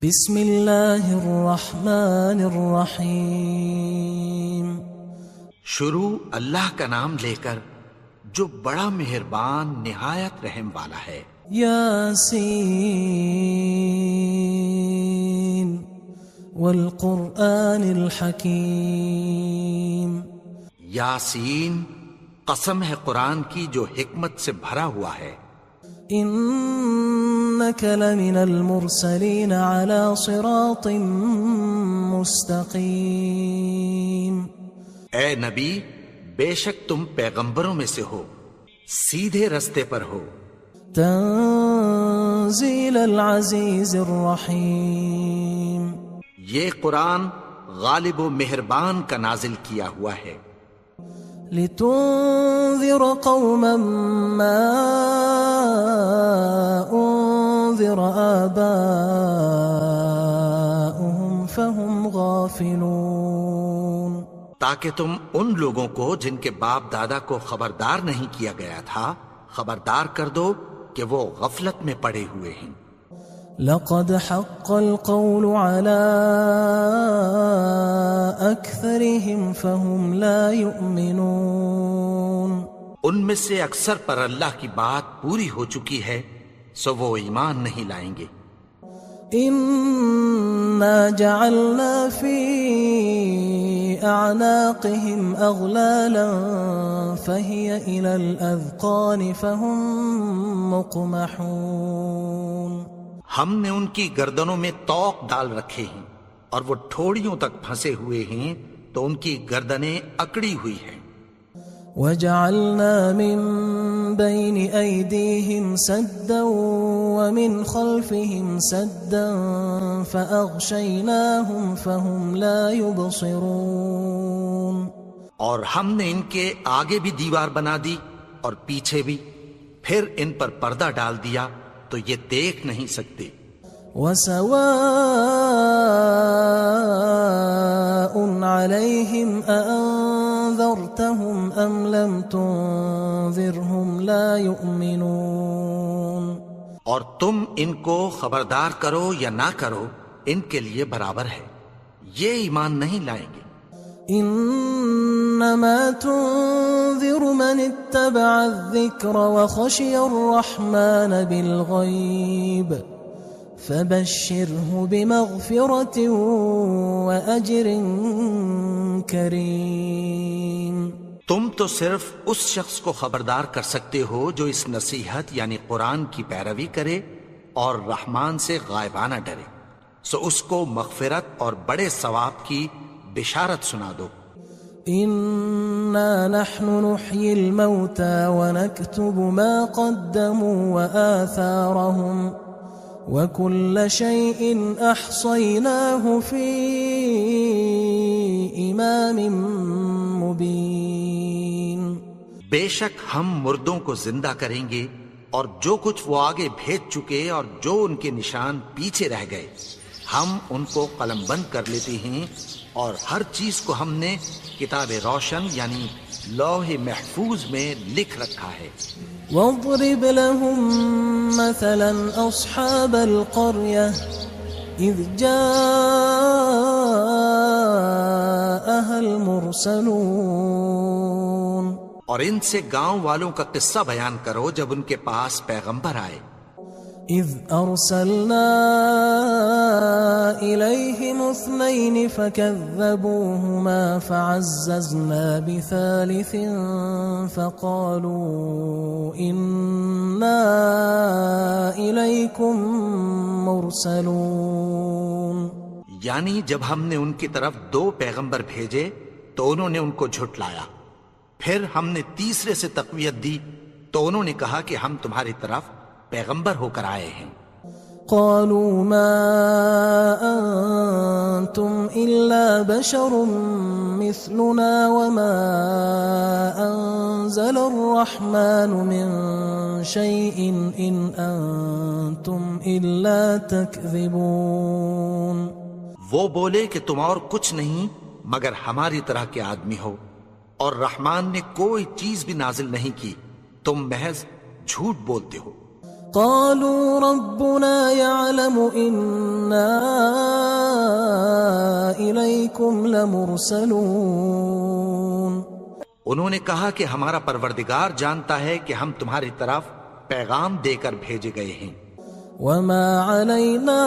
بسم اللہ الرحمن الرحیم۔ شروع اللہ کا نام لے کر جو بڑا مہربان نہایت رحم والا ہے۔ یاسین والقرآن الحکیم۔ یاسین، قسم ہے قرآن کی جو حکمت سے بھرا ہوا ہے۔ انک لمن المرسلین علی صراط مستقیم۔ اے نبی، بے شک تم پیغمبروں میں سے ہو، سیدھے رستے پر ہو۔ تنزیل العزیز الرحیم۔ یہ قرآن غالب و مہربان کا نازل کیا ہوا ہے۔ لتنذر قوما ما انذر آباؤهم فهم غافلون۔ تاکہ تم ان لوگوں کو جن کے باپ دادا کو خبردار نہیں کیا گیا تھا خبردار کر دو کہ وہ غفلت میں پڑے ہوئے ہیں۔ لقد حق القول على أكثرهم فهم لا يؤمنون۔ ان میں سے اکثر پر اللہ کی بات پوری ہو چکی ہے سو وہ ایمان نہیں لائیں گے۔ إنا جعلنا في أعناقهم أغلالا فهي إلى الأذقان فهم مقمحون۔ ہم نے ان کی گردنوں میں طوق ڈال رکھے ہیں اور وہ ٹھوڑیوں تک پھنسے ہوئے ہیں تو ان کی گردنیں اکڑی ہوئی ہیں۔ وَجَعَلْنَا مِن بَيْنِ أَيْدِيهِمْ سَدًّا وَمِنْ خَلْفِهِمْ سَدًّا فَأَغْشَيْنَاهُمْ فَهُمْ لَا يُبْصِرُونَ۔ اور ہم نے ان کے آگے بھی دیوار بنا دی اور پیچھے بھی، پھر ان پر پردہ ڈال دیا تو یہ دیکھ نہیں سکتے۔ وَسَوَاءٌ عَلَيْهِمْ أَأَنذَرْتَهُمْ أَمْ لَمْ تُنذِرْهُمْ لَا يُؤْمِنُونَ۔ اور تم ان کو خبردار کرو یا نہ کرو ان کے لیے برابر ہے، یہ ایمان نہیں لائیں گے۔ انما تنذر من اتبع الذکر وخشی الرحمن بالغیب فبشره بمغفرة واجر کریم۔ تم تو صرف اس شخص کو خبردار کر سکتے ہو جو اس نصیحت یعنی قرآن کی پیروی کرے اور رحمان سے غائبانہ ڈرے، سو اس کو مغفرت اور بڑے ثواب کی بشارت سنا دو۔ انا نحن نحيي الموتى ونكتب ما قدموا وآثارهم وكل شيء احصيناه في امام مبين۔ بے شک ہم مردوں کو زندہ کریں گے اور جو کچھ وہ آگے بھیج چکے اور جو ان کے نشان پیچھے رہ گئے ہم ان کو قلم بند کر لیتے ہیں، اور ہر چیز کو ہم نے کتاب روشن یعنی لوح محفوظ میں لکھ رکھا ہے۔ واضرب لهم مثلا اصحاب القرية اذ جاءها المرسلون۔ اور ان سے گاؤں والوں کا قصہ بیان کرو جب ان کے پاس پیغمبر آئے۔ اذ ارسلنا الیہم اثنین فکذبوہما فعززنا بثالث فقالوا انا الیکم مرسلون۔ یعنی جب ہم نے ان کی طرف 2 پیغمبر بھیجے تو انہوں نے ان کو جھٹلایا، پھر ہم نے تیسرے سے تقویت دی تو انہوں نے کہا کہ ہم تمہاری طرف پیغمبر ہو کر آئے ہیں۔ قالوا ما انتم الا بشر مثلنا وما انزل الرحمن من شيء ان انتم الا تكذبون۔ وہ بولے کہ تم اور کچھ نہیں مگر ہماری طرح کے آدمی ہو، اور رحمان نے کوئی چیز بھی نازل نہیں کی، تم محض جھوٹ بولتے ہو۔ قالوا ربنا يعلم إنا ربكم لمرسلون انہوں نے کہا کہ ہمارا پروردگار جانتا ہے کہ ہم تمہاری طرف پیغام دے کر بھیجے گئے ہیں، وما علينا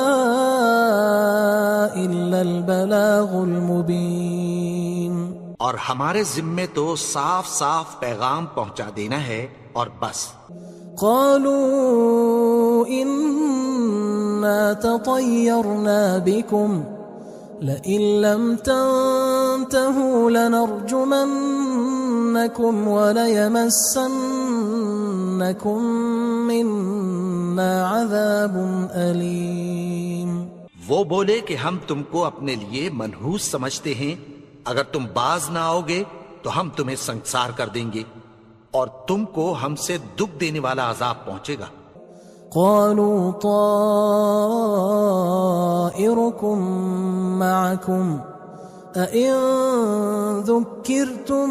إلا البلاغ المبين، اور ہمارے ذمے تو صاف صاف پیغام پہنچا دینا ہے اور بس۔ قالوا إنا تطيرنا بكم لئن لم تنتهوا لنرجمنكم وليمسنكم منا عذاب أليم۔ وہ بولے کہ ہم تم کو اپنے لیے منحوس سمجھتے ہیں، اگر تم باز نہ آؤ گے تو ہم تمہیں سنسار کر دیں گے اور تم کو ہم سے دکھ دینے والا عذاب پہنچے گا۔ قالوا طائركم معكم أئن ذكرتم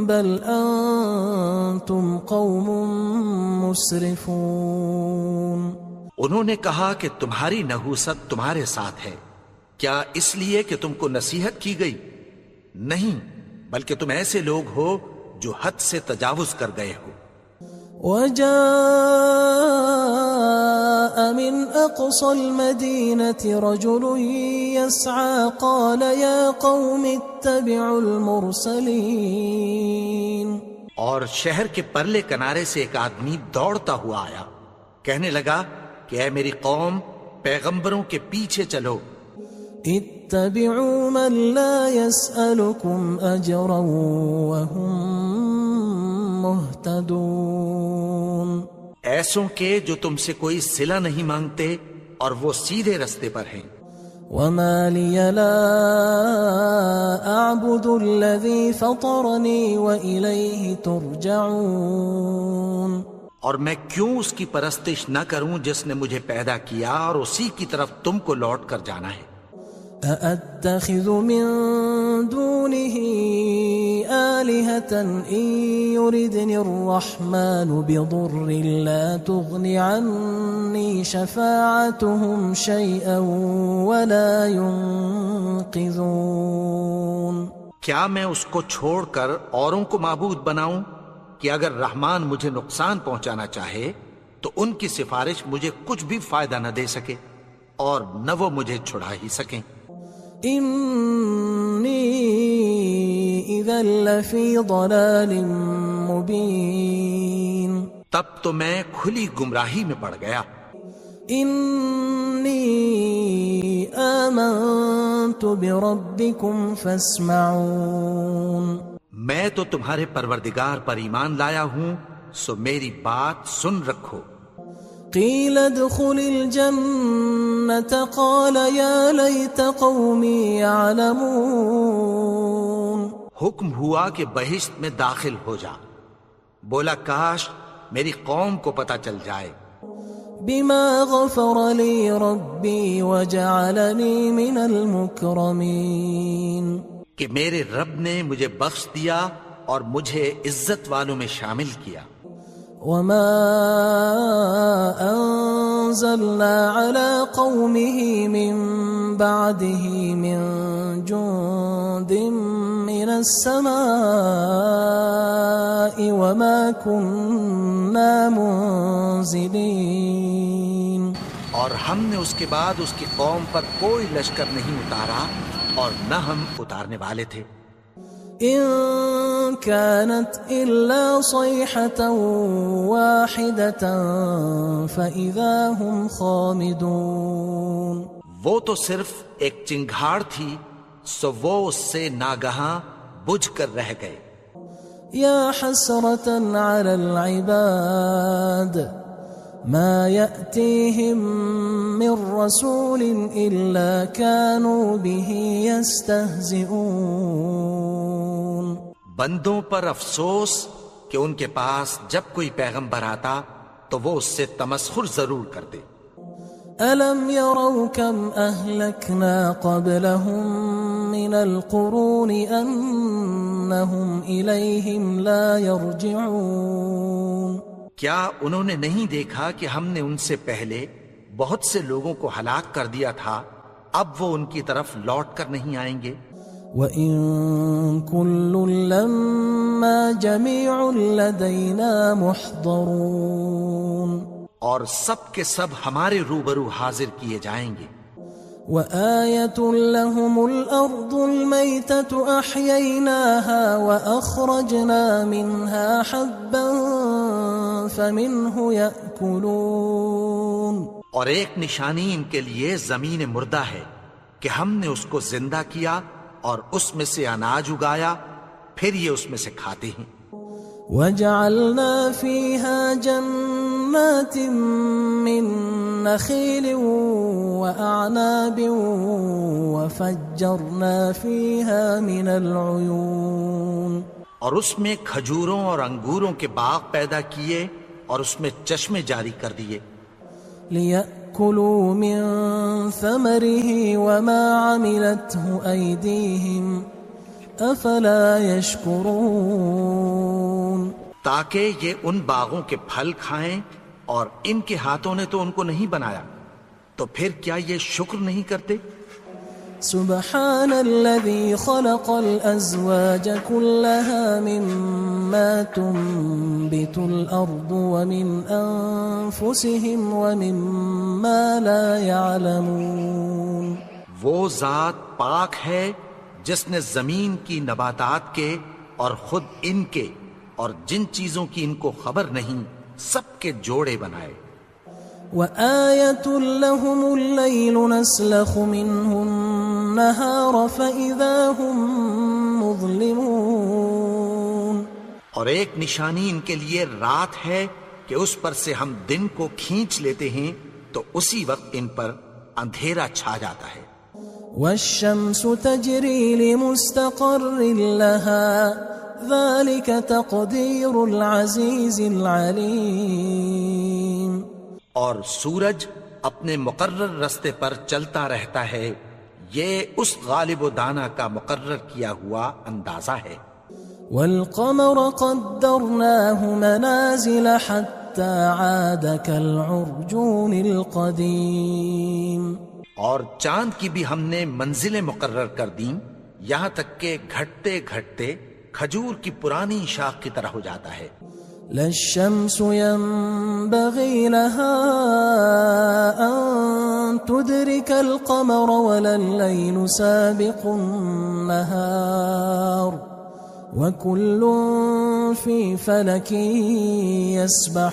بل أنتم قوم مسرفون۔ انہوں نے کہا کہ تمہاری نحوست تمہارے ساتھ ہے، کیا اس لیے کہ تم کو نصیحت کی گئی؟ نہیں، بلکہ تم ایسے لوگ ہو جو حد سے تجاوز کر گئے ہو۔ وجاء من أقصى المدينة رجل يسعى قال يا قوم اتبعوا المرسلين۔ اور شہر کے پرلے کنارے سے ایک آدمی دوڑتا ہوا آیا، کہنے لگا کہ اے میری قوم، پیغمبروں کے پیچھے چلو۔ اتبعوا من لا يسألكم أجرا وهم مهتدون، ایسوں کے جو تم سے کوئی صلہ نہیں مانگتے اور وہ سیدھے رستے پر ہیں۔ وما لي لا أعبد الذي فطرني وإليه ترجعون، اور میں کیوں اس کی پرستش نہ کروں جس نے مجھے پیدا کیا اور اسی کی طرف تم کو لوٹ کر جانا ہے۔ أأتخذ من دونه آلهة إن يردني الرحمن بضر لا تغن عني شفاعتهم شيئا ولا ينقذون۔ کیا میں اس کو چھوڑ کر اوروں کو معبود بناؤں کہ اگر رحمان مجھے نقصان پہنچانا چاہے تو ان کی سفارش مجھے کچھ بھی فائدہ نہ دے سکے اور نہ وہ مجھے چھڑا ہی سکیں۔ إني إذا لفي ضلال مبين، تب تو میں کھلی گمراہی میں پڑ گیا۔ إني آمنت بربكم فاسمعون، میں تو تمہارے پروردگار پر ایمان لایا ہوں، سو میری بات سن رکھو۔ قيل ادخل الجنة قال يا ليت قومي يعلمون، حکم ہوا کہ بہشت میں داخل ہو جا، بولا کاش میری قوم کو پتہ چل جائے۔ بما غفر لي ربي وجعلني من المكرمين، کہ میرے رب نے مجھے بخش دیا اور مجھے عزت والوں میں شامل کیا۔ وما أنزلنا على قومه من بعده من جند من السماء وما كنا منزلين، اور ہم نے اس کے بعد اس کی قوم پر کوئی لشکر نہیں اتارا اور نہ ہم اتارنے والے تھے۔ إن كانت إلا صيحة واحدة فإذا هم خامدون، وہ تو صرف ایک چنگھاڑ تھی، سو وہ اس سے ناگہاں بجھ کر رہ گئے۔ يا حسرة على العباد ما يأتيهم من رسول إلا كانوا به يستهزئون، بندوں پر افسوس کہ ان کے پاس جب کوئی پیغمبر آتا تو وہ اس سے تمسخر ضرور کرتے۔ ألم يروا كم أهلكنا قبلهم من القرون أنهم إليهم لا يرجعون، کیا انہوں نے نہیں دیکھا کہ ہم نے ان سے پہلے بہت سے لوگوں کو ہلاک کر دیا تھا اب وہ ان کی طرف لوٹ کر نہیں آئیں گے۔ وَإِن كُلٌّ لَمَّا جَمِيعٌ لَدَيْنَا مُحْضَرُونَ، اور سب کے سب ہمارے روبرو حاضر کیے جائیں گے۔ وَآيَةٌ لَهُمُ الْأَرْضُ الْمَيْتَةُ أَحْيَيْنَاهَا وَأَخْرَجْنَا مِنْهَا حَبًّا فَمِنْهُ يَأْكُلُونَ، اور ایک نشانی ان کے لیے زمین مردہ ہے کہ ہم نے اس کو زندہ کیا اور اس میں سے اناج اگایا، پھر یہ اس میں سے کھاتے ہیں۔ وَجَعَلْنَا فِيهَا جَنَّاتٍ مِّن نَخِيلٍ وَأَعْنَابٍ وَفَجَّرْنَا فِيهَا مِنَ الْعُيُونِ، اور اس میں کھجوروں اور انگوروں کے باغ پیدا کیے اور اس میں چشمے جاری کر دیے، لِيَأْكُلُوا مِن ثَمَرِهِ وَمَا عَمِلَتْهُ أَيْدِيهِمْ أَفَلَا يَشْكُرُونَ، تاکہ یہ ان باغوں کے پھل کھائیں، اور ان کے ہاتھوں نے تو ان کو نہیں بنایا، تو پھر کیا یہ شکر نہیں کرتے؟ سبحان الذي خلق الأزواج كلها مما تنبت الأرض ومن أنفسهم ومما لا يعلمون، وہ ذات پاک ہے جس نے زمین کی نباتات کے اور خود ان کے اور جن چیزوں کی ان کو خبر نہیں سب کے جوڑے بنائے۔ وآية لهم الليل نسلخ منه النهار فإذا هم مظلمون، اور ایک نشانی ان کے لیے رات ہے کہ اس پر سے ہم دن کو کھینچ لیتے ہیں تو اسی وقت ان پر اندھیرا چھا جاتا ہے۔ والشمس تجري لمستقر لها ذلك تقدير العزيز العليم، اور سورج اپنے مقرر رستے پر چلتا رہتا ہے، یہ اس غالب و دانا کا مقرر کیا ہوا اندازہ ہے۔ والقمر قدرناه منازل حتى عاد كالعرجون القديم، اور چاند کی بھی ہم نے منزلیں مقرر کر دیں، یہاں تک کہ گھٹتے گھٹتے کھجور کی پرانی شاخ کی طرح ہو جاتا ہے۔ لا الشمس ينبغي لها أن تدرك القمر ولا الليل سابق النهار وكل في فلك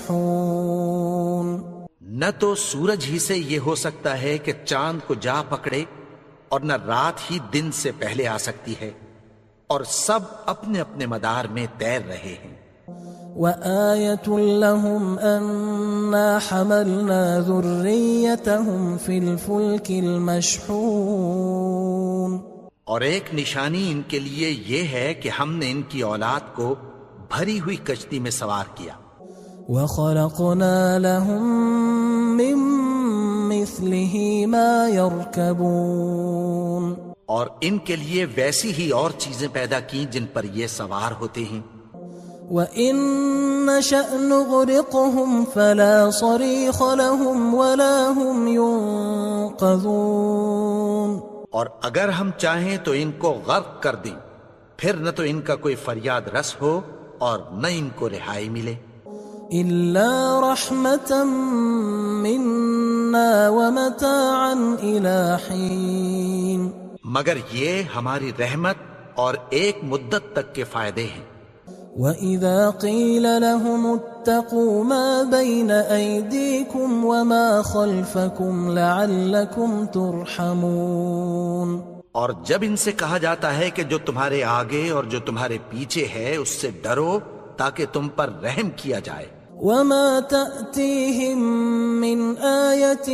يسبحون، نہ تو سورج ہی سے یہ ہو سکتا ہے کہ چاند کو جا پکڑے، اور نہ رات ہی دن سے پہلے آ سکتی ہے، اور سب اپنے اپنے مدار میں تیر رہے ہیں۔ وآية لهم أنا حملنا ذريتهم في الفلك المشحون، اور ایک نشانی ان کے لیے یہ ہے کہ ہم نے ان کی اولاد کو بھری ہوئی کشتی میں سوار کیا۔ وخلقنا لهم من مثله ما يركبون، اور ان کے لیے ویسی ہی اور چیزیں پیدا کی جن پر یہ سوار ہوتے ہیں۔ وَإِن نَّشَأْ نُغْرِقْهُمْ فَلَا صَرِيخَ لَهُمْ وَلَا هُمْ يُنقَذُونَ، اور اگر ہم چاہیں تو ان کو غرق کر دیں، پھر نہ تو ان کا کوئی فریاد رس ہو اور نہ ان کو رہائی ملے۔ إِلَّا رَحْمَةً مِنَّا وَمَتَاعًا إِلَى حِينٍ، مگر یہ ہماری رحمت اور ایک مدت تک کے فائدے ہیں۔ وَإِذَا قِيلَ لَهُمُ اتَّقُوا مَا بَيْنَ أَيْدِيكُمْ وَمَا خَلْفَكُمْ لَعَلَّكُمْ تُرْحَمُونَ، اور جب ان سے کہا جاتا ہے کہ جو تمہارے آگے اور جو تمہارے پیچھے ہے اس سے ڈرو تاکہ تم پر رحم کیا جائے۔ وَمَا تَأْتِيهِم مِّنْ آيَةٍ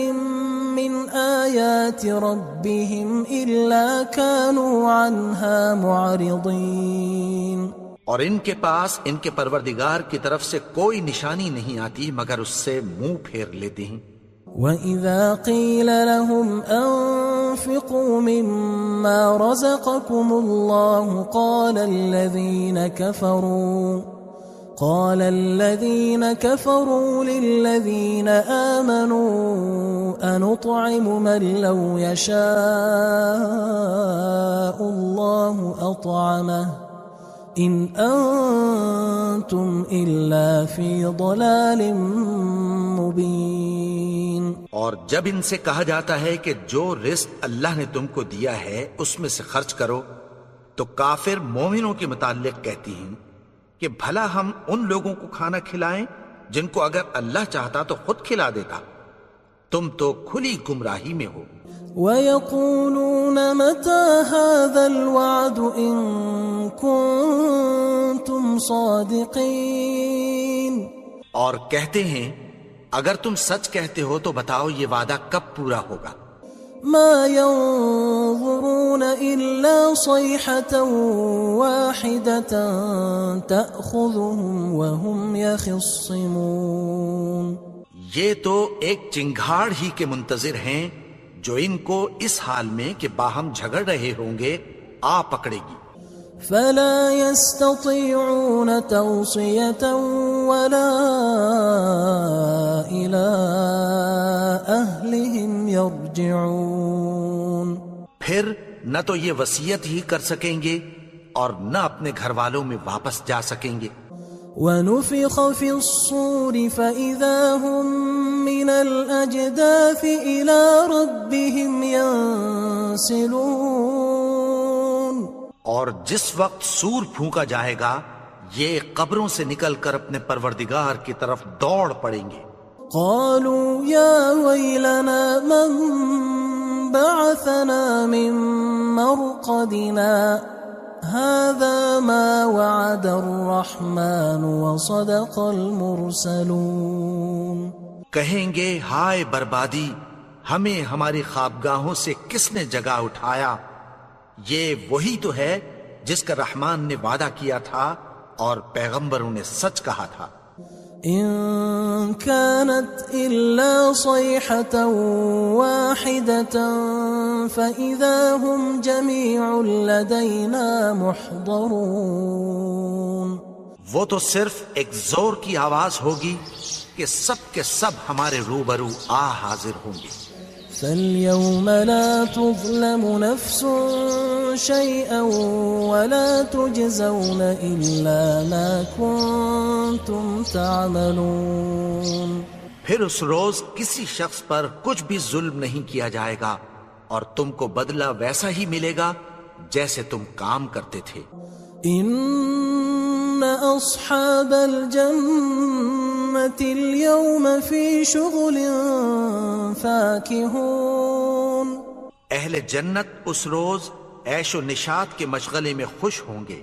مِّنْ آيَاتِ رَبِّهِمْ إِلَّا كَانُوا عَنْهَا مُعْرِضِينَ، اور ان کے پاس ان کے پروردگار کی طرف سے کوئی نشانی نہیں آتی مگر اس سے منہ پھیر لیتے ہیں۔ وَإِذَا قِيلَ لَهُمْ أَنفِقُوا مِمَّا رَزَقَكُمُ اللَّهُ قال الذين كفروا للذين آمنوا أنطعم من لو يشاء الله أطعمه إن أنتم إلا في ضلال مبين. اور جب ان سے کہا جاتا ہے کہ جو رزق اللہ نے تم کو دیا ہے اس میں سے خرچ کرو، تو کافر مومنوں کے متعلق کہتی ہیں کہ بھلا ہم ان لوگوں کو کھانا کھلائیں جن کو اگر اللہ چاہتا تو خود کھلا دیتا. تم تو کھلی گمراہی میں ہو. وَيَقُولُونَ مَتَى هَذَا الْوَعْدُ إِن كُنتُمْ صَادِقِينَ. اور کہتے ہیں اگر تم سچ کہتے ہو تو بتاؤ یہ وعدہ کب پورا ہوگا. ما ينظرون إلا صيحة واحدة تأخذهم وهم يخصمون. یہ تو ایک چنگھاڑ ہی کے منتظر ہیں جو ان کو اس حال میں کہ باہم جھگڑ رہے ہوں گے آ پکڑے گی. فلا يستطيعون توصية ولا إلى أهلهم يرجعون. پھر نہ تو یہ وصیت ہی کر سکیں گے اور نہ اپنے گھر والوں میں واپس جا سکیں گے. ونفخ في الصور فإذا هم من الأجداث إلى ربهم ينسلون. اور جس وقت سور پھونکا جائے گا یہ قبروں سے نکل کر اپنے پروردگار کی طرف دوڑ پڑیں گے. قالوا يا ويلنا من بعثنا من مرقدنا هذا ما وعد الرحمن وصدق المرسلون. کہیں گے ہائے بربادی، ہمیں ہماری خوابگاہوں سے کس نے جگا اٹھایا؟ یہ وہی تو ہے جس کا رحمان نے وعدہ کیا تھا اور پیغمبروں نے سچ کہا تھا. إن كانت إلا صيحة واحدة فإذا هم جميع لدينا محضرون. وہ تو صرف ایک زور کی آواز ہوگی کہ سب کے سب ہمارے روبرو حاضر ہوں گے. فاليوم لا تظلم نفس شيئا ولا تجزون إلا ما كنتم تعملون. پھر اس روز کسی شخص پر کچھ بھی ظلم نہیں کیا جائے گا اور تم کو بدلہ ویسا ہی ملے گا جیسے تم کام کرتے تھے. إن أصحاب الجنة اليوم في شغل فاكهون. اہل جنت اس روز عیش و نشاط کے مشغلے میں خوش ہوں گے.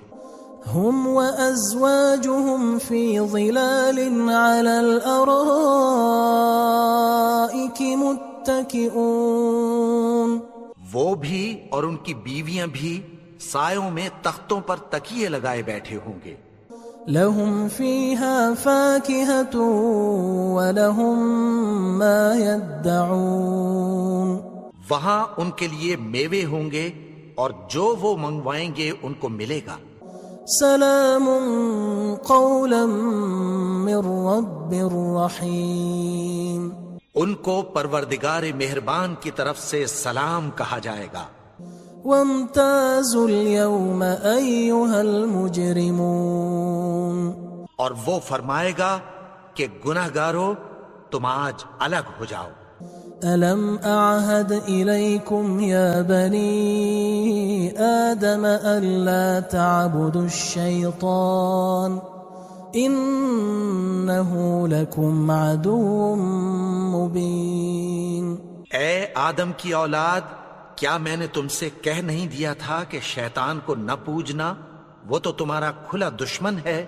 هم وأزواجهم في ظلال على الأرائك متكئون. وہ بھی اور ان کی بیویاں بھی سایوں میں تختوں پر تکیے لگائے بیٹھے ہوں گے. لهم فيها فاكهة ولهم ما يدعون. وہاں ان کے لیے میوے ہوں گے اور جو وہ منگوائیں گے ان کو ملے گا. سلام قولا من رب رحیم. ان کو پروردگار مہربان کی طرف سے سلام کہا جائے گا. وامتازوا اليوم أيها المجرمون. اور وہ فرمائے گا کہ گناہگارو تم آج الگ ہو جاؤ. ألم أعهد إليكم يا بني آدم ألا تعبدوا الشيطان إنه لكم عدو مبين. اے آدم کی اولاد، کیا میں نے تم سے کہہ نہیں دیا تھا کہ شیطان کو نہ پوجنا، وہ تو تمہارا کھلا دشمن ہے.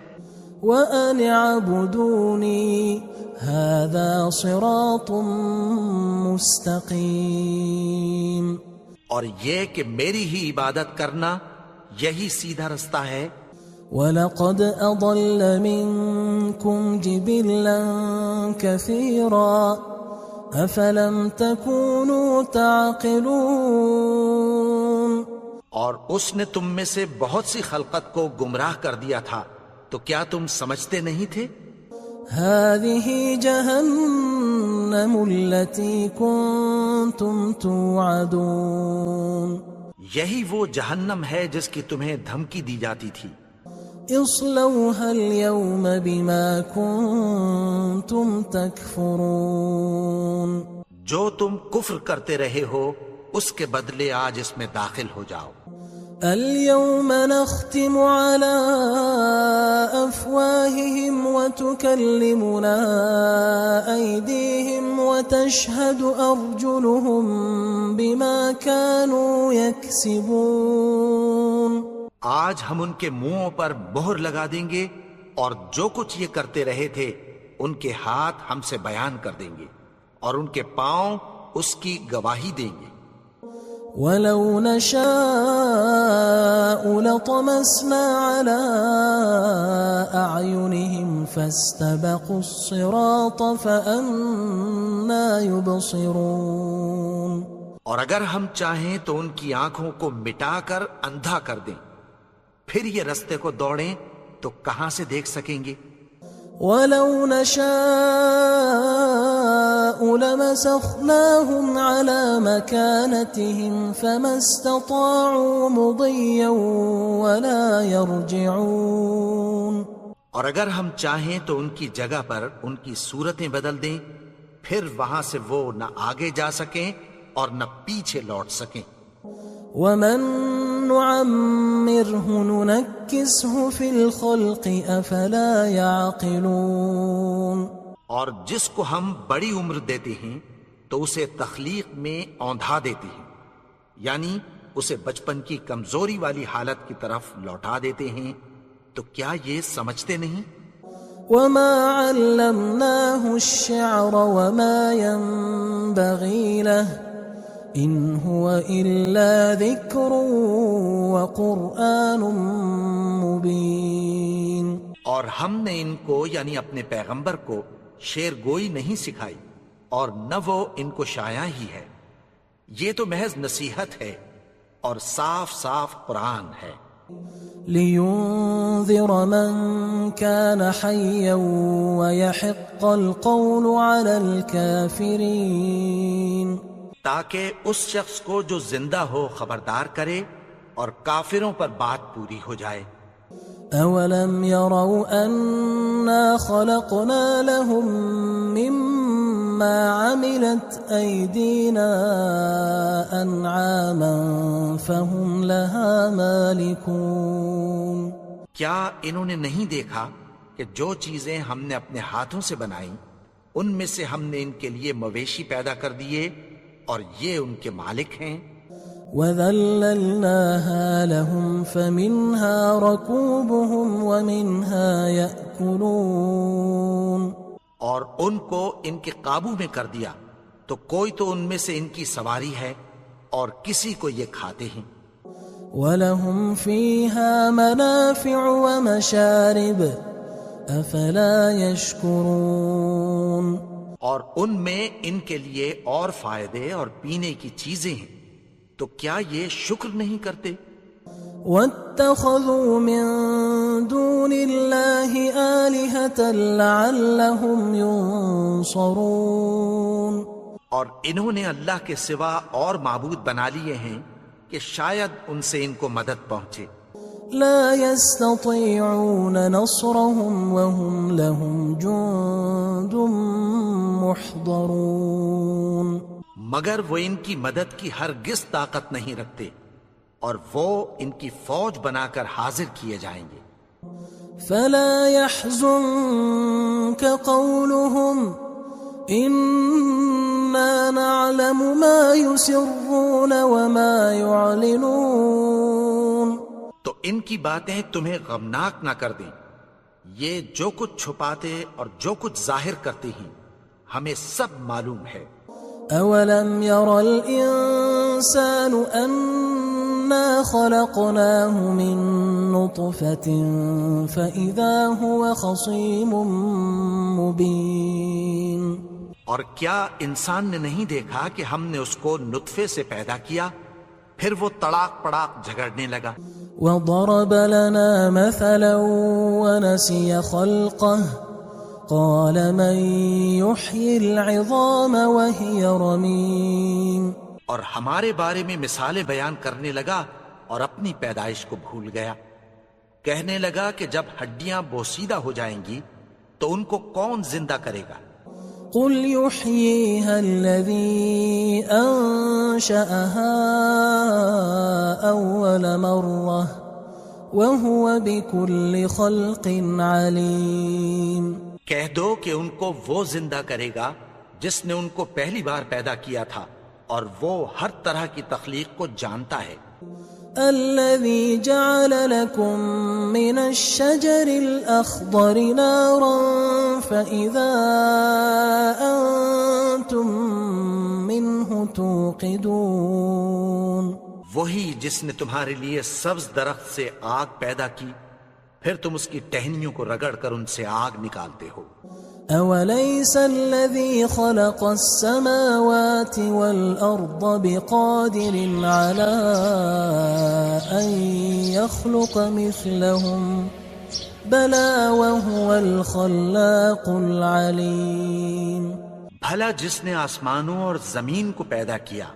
وَأَنِ اعْبُدُونِي هَذَا صِرَاطٌ مُسْتَقِيمٌ. اور یہ کہ میری ہی عبادت کرنا یہی سیدھا رستہ ہے. وَلَقَدْ أَضَلَّ مِنْكُمْ جِبِلًّا كَثِيرًا أَفَلَمْ تَكُونُوا تَعْقِلُونَ. اور اس نے تم میں سے بہت سی خلقت کو گمراہ کر دیا تھا، تو کیا تم سمجھتے نہیں تھے؟ هذه جهنم التي كنتم توعدون یہی وہ جہنم ہے جس کی تمہیں دھمکی دی جاتی تھی. اصلوها اليوم بما كنتم تكفرون جو تم کفر کرتے رہے ہو اس کے بدلے آج اس میں داخل ہو جاؤ. اليوم نختم على أفواههم وتكلمنا أيديهم وتشهد أرجلهم بما كانوا يكسبون. آج ہم ان کے منہوں پر مہر لگا دیں گے اور جو کچھ یہ کرتے رہے تھے ان کے ہاتھ ہم سے بیان کر دیں گے اور ان کے پاؤں اس کی گواہی دیں گے. ولو نشاء لطمسنا على أعينهم فاستبقوا الصراط فأنى يبصرون. اور اگر ہم چاہیں تو ان کی آنکھوں کو مٹا کر اندھا کر دیں، پھر یہ رستے کو دوڑیں تو کہاں سے دیکھ سکیں گے. ولو نشاء لمسخناهم على مكانتهم فما استطاعوا مضيا ولا يرجعون. اور اگر ہم چاہیں تو ان کی جگہ پر ان کی صورتیں بدل دیں، پھر وہاں سے وہ نہ آگے جا سکیں اور نہ پیچھے لوٹ سکیں. ومن نعمره ننكسه في الخلق افلا يعقلون. اور جس کو ہم بڑی عمر دیتے ہیں تو اسے تخلیق میں اوندھا دیتے ہیں، یعنی اسے بچپن کی کمزوری والی حالت کی طرف لوٹا دیتے ہیں. تو کیا یہ سمجھتے نہیں؟ وما علمناه الشعر وما ينبغي له ان هو الا ذكر وقرآن مبين. اور ہم نے ان کو یعنی اپنے پیغمبر کو شعر گوئی نہیں سکھائی اور نہ وہ ان کو شایع ہی ہے، یہ تو محض نصیحت ہے اور صاف صاف قرآن ہے. لينذر من كان حيا ويحق القول على الكافرين. تاکہ اس شخص کو جو زندہ ہو خبردار کرے اور کافروں پر بات پوری ہو جائے. اولم يروا انا خلقنا لهم مما عملت ايدينا انعاما فهم لها مالكون. کیا انہوں نے نہیں دیکھا کہ جو چیزیں ہم نے اپنے ہاتھوں سے بنائیں ان میں سے ہم نے ان کے لیے مویشی پیدا کر دیے اور یہ ان کے مالک ہیں. وَذَلَّلْنَاهَا لَهُمْ فَمِنْهَا رَكُوبُهُمْ وَمِنْهَا يَأْكُلُونَ. اور ان کو ان کے قابو میں کر دیا تو کوئی تو ان میں سے ان کی سواری ہے اور کسی کو یہ کھاتے ہیں. وَلَهُمْ فِيهَا مَنَافِعُ وَمَشَارِبُ أَفَلَا يَشْكُرُونَ. اور ان میں ان کے لیے اور فائدے اور پینے کی چیزیں ہیں، تو کیا یہ شکر نہیں کرتے؟ وَاتَّخَذُوا مِن دُونِ اللَّهِ آلِهَةً لَعَلَّهُمْ يُنصَرُونَ. اور انہوں نے اللہ کے سوا اور معبود بنا لیے ہیں کہ شاید ان سے ان کو مدد پہنچے. لا يستطيعون نصرهم وهم لهم جند محضرون. مگر وہ ان کی مدد کی ہرگز طاقت نہیں رکھتے اور وہ ان کی فوج بنا کر حاضر کیے جائیں گے. فلا يحزنك قولهم إنا نعلم ما يسرون وما يعلنون. تو ان کی باتیں تمہیں غمناک نہ کر دیں، یہ جو کچھ چھپاتے اور جو کچھ ظاہر کرتے ہیں ہمیں سب معلوم ہے. أولم ير الإنسان أنا خلقناه من نطفة فإذا هو خصيم مبين. اور کیا انسان نے نہیں دیکھا کہ ہم نے اس کو نطفے سے پیدا کیا، پھر وہ تڑاک پڑاک جھگڑنے لگا. وضرب لنا مثلا ونسي خلقه قال من يحيي العظام وهي رميم اور ہمارے بارے میں مثالیں بیان کرنے لگا اور اپنی پیدائش کو بھول گیا. کہنے لگا کہ جب ہڈیاں بوسیدہ ہو جائیں گی تو ان کو کون زندہ کرے گا؟ قل يحييها الذي أنشأها أول مرة وهو بكل خلق عليم. کہہ دو کہ ان کو وہ زندہ کرے گا جس نے ان کو پہلی بار پیدا کیا تھا اور وہ ہر طرح کی تخلیق کو جانتا ہے. الذي جعل لكم من الشجر الأخضر نارا فإذا أنتم منه توقدون. وہی جس نے تمہارے لیے سبز درخت سے آگ پیدا کی پھر تم اس کی ٹہنیوں کو رگڑ کر ان سے آگ نکالتے ہو. أوليس الذي خلق السماوات والأرض بقادر على أن يخلق مثلهم بلى وهو الخلاق العليم. بھلا جس نے آسمانوں اور زمین کو پیدا کیا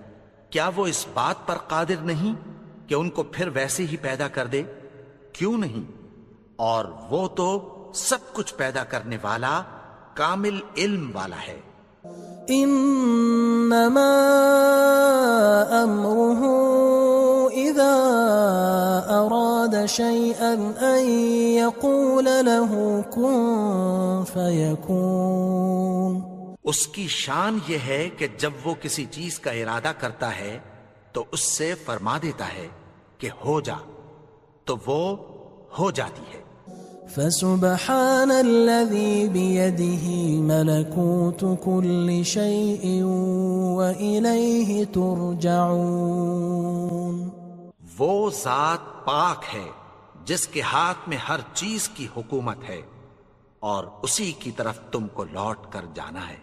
کیا وہ اس بات پر قادر نہیں کہ ان کو پھر ویسے ہی پیدا کر دے؟ کیوں نہیں؟ اور وہ تو سب کچھ پیدا کرنے والا کامل علم والا ہے. انما امره اذا اراد شيئا ان يقول له كن فيكون. اس کی شان یہ ہے کہ جب وہ کسی چیز کا ارادہ کرتا ہے تو اس سے فرما دیتا ہے کہ ہو جا تو وہ ہو جاتی ہے. فسبحان الذي بيده ملكوت كل شيء وإليه ترجعون. وہ ذات پاک ہے جس کے ہاتھ میں ہر چیز کی حکومت ہے اور اسی کی طرف تم کو لوٹ کر جانا ہے.